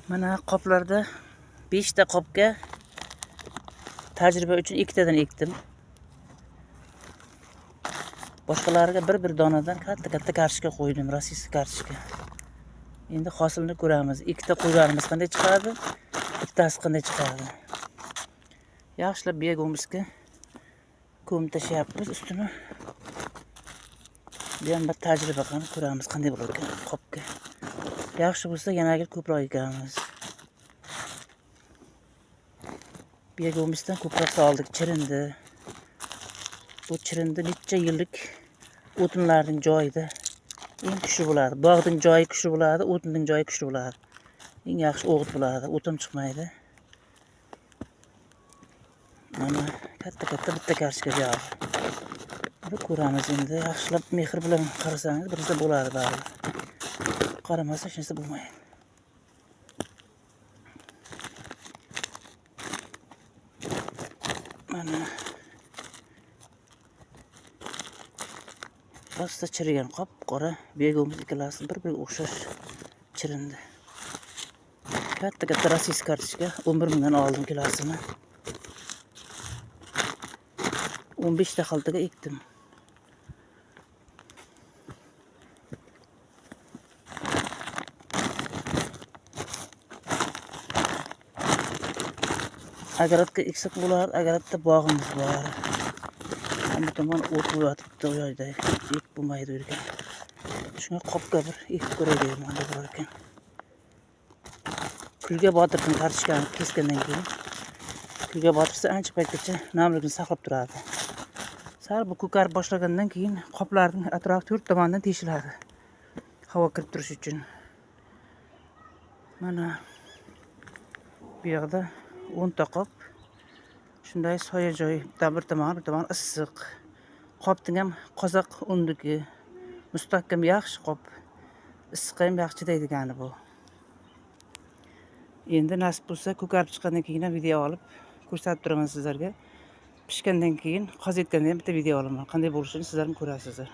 Mana qoplarda 5 ta qopga tajriba uchun 2 tadan ekdim. Boshqalariga bir donadan katta kartoshka qo'ydim, rossiyskiy kartoshka. Endi hosilni ko'ramiz. 2 ta qo'yganimiz qanday chiqadi, bittasi qanday chiqadi. Yaxshilab begomizga ko'm tashyapmiz ustini. Bu ham bir tajriba qilib ko'ramiz qanday bo'lar ekan qopga. Yaxshi bo'lsa yana ko'proq ekamiz. Begomizdan ko'proq soldik, chirindi. Bu chirindi necha yillik o'tinlarning joyida eng kuchli bo'ladi. Bog'ning joyi kuchli bo'ladi, o'tinning joyi kuchli bo'ladi. Eng yaxshi o'g'it bo'ladi, o'tim chiqmaydi. Mana katta bitta kartoshka yog'i. Buni ko'ramiz endi. Yaxshilab mehr bilan qarasangiz birsa bo'ladi bari. Qaramasa hech narsa bo'lmaydi. Mana rosta chirigan qop, qora begomiz ikkalasi bir o'xshash chirindi. Katta rossiyskiy kartoshka 11 mingdan oldim kilosini. 15 ta xaltaga ekdim. Agaratga eksak bo'lar, agaratda bog'imiz bor. Bu tomon o't bo'yatibdi u yerda. Ek bo'lmaydi ekan. Shunga qopga bir ekib ko'raylik, mana bo'lar ekan. Kulga botirdim kartoshkani kesgandan keyin. Kulga botirsa ancha paytgacha namligini saqlab turadi. Sal bu ko'karib boshlagandan keyin qoplarning atrofi 4 tomondan teshiladi. Havo kirib turish uchun. Mana bu yerda 10 ta qop. Shunday soya joy, bir tomon issiq. Qopning ham qozoq undiki, mustahkam yaxshi qop. Issiqqa ham yaxshi deydigani bu. Endi nasib bo'lsa ko'karib chiqqandan keyin video olib ko'rsatib turaman sizlarga. Pishgandan keyin qozitganda ham bitta video olaman. Qanday bo'lishini sizlar ham ko'rasizlar.